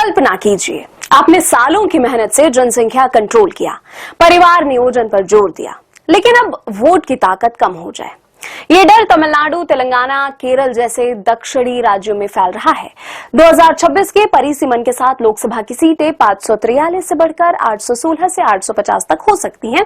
कल्पना कीजिए, आपने सालों की मेहनत से जनसंख्या कंट्रोल किया, परिवार नियोजन पर जोर दिया, लेकिन अब वोट की ताकत कम हो जाए। ये डर तमिलनाडु, तेलंगाना, केरल जैसे दक्षिणी राज्यों में फैल रहा है। 2026 के परिसीमन के साथ लोकसभा की सीटें 543 से बढ़कर 816 से 850 तक हो सकती हैं।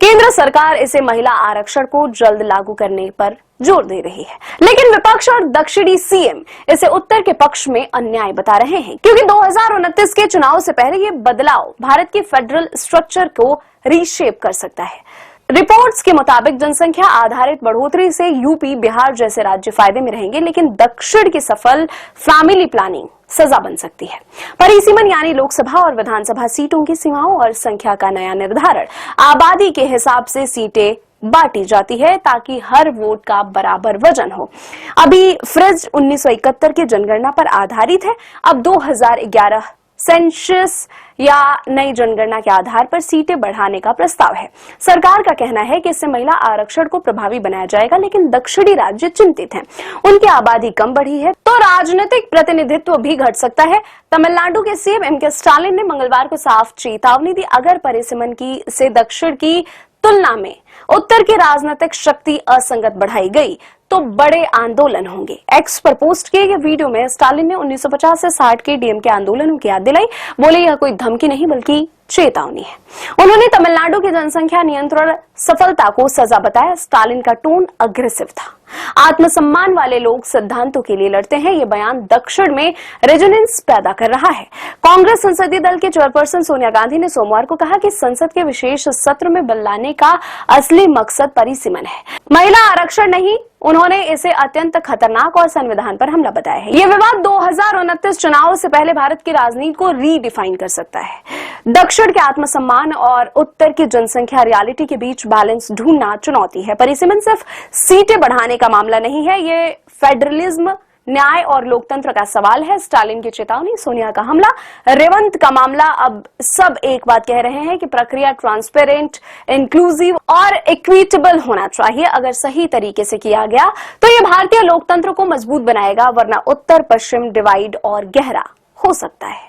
केंद्र सरकार इसे महिला आरक्षण को जल्द लागू करने पर जोर दे रही है, लेकिन विपक्ष और दक्षिणी सीएम इसे उत्तर के पक्ष में अन्याय बता रहे हैं, क्योंकि 2029 के चुनाव से पहले ये बदलाव भारत के फेडरल स्ट्रक्चर को रीशेप कर सकता है। रिपोर्ट्स के मुताबिक जनसंख्या आधारित बढ़ोतरी से यूपी, बिहार जैसे राज्य फायदे में रहेंगे, लेकिन दक्षिण की सफल फैमिली प्लानिंग सजा बन सकती है। परिसीमन यानी लोकसभा और विधानसभा सीटों की सीमाओं और संख्या का नया निर्धारण आबादी के हिसाब से सीटें बांटी जाती है, ताकि हर वोट का बराबर वजन हो। अभी फ्रिज 1971 की जनगणना पर आधारित है। अब 2011 सेंसस या नई जनगणना के आधार पर सीटें बढ़ाने का प्रस्ताव है। सरकार का कहना है कि इससे महिला आरक्षण को प्रभावी बनाया जाएगा, लेकिन दक्षिणी राज्य चिंतित हैं। उनकी आबादी कम बढ़ी है तो राजनीतिक प्रतिनिधित्व भी घट सकता है। तमिलनाडु के सीएम एम.के. स्टालिन ने मंगलवार को साफ चेतावनी दी, अगर परिसीमन की से दक्षिण की तुलना में उत्तर की राजनीतिक शक्ति असंगत बढ़ाई गई तो बड़े आंदोलन होंगे। एक्स पर पोस्ट किए गए वीडियो में स्टालिन ने 1950 से 60 के डीएमके आंदोलनों की याद दिलाई। बोले, यह कोई धमकी नहीं बल्कि चेतावनी है। उन्होंने तमिलनाडु की जनसंख्या नियंत्रण सफलता को सजा बताया। स्टालिन का टोन अग्रेसिव था। आत्मसम्मान वाले लोग सिद्धांतों के लिए लड़ते हैं, ये बयान दक्षिण में रेजोनेंस पैदा कर रहा है। कांग्रेस संसदीय दल के चेयरपर्सन सोनिया गांधी ने सोमवार को कहा कि संसद के विशेष सत्र में बिल लाने का असली मकसद परिसीमन है, महिला आरक्षण नहीं। उन्होंने इसे अत्यंत खतरनाक और संविधान पर हमला बताया है। यह विवाद 2029 चुनाव से पहले भारत की राजनीति को रीडिफाइन कर सकता है। दक्षिण के आत्मसम्मान और उत्तर की जनसंख्या रियलिटी के बीच बैलेंस ढूंढना चुनौती है। परिसीमन सिर्फ सीटें बढ़ाने का मामला नहीं है, ये फेडरलिज्म, न्याय और लोकतंत्र का सवाल है। स्टालिन की चेतावनी, सोनिया का हमला, रेवंत का मामला, अब सब एक बात कह रहे हैं कि प्रक्रिया ट्रांसपेरेंट, इंक्लूसिव और इक्विटेबल होना चाहिए। अगर सही तरीके से किया गया तो ये भारतीय लोकतंत्र को मजबूत बनाएगा, वरना उत्तर पश्चिम डिवाइड और गहरा हो सकता है।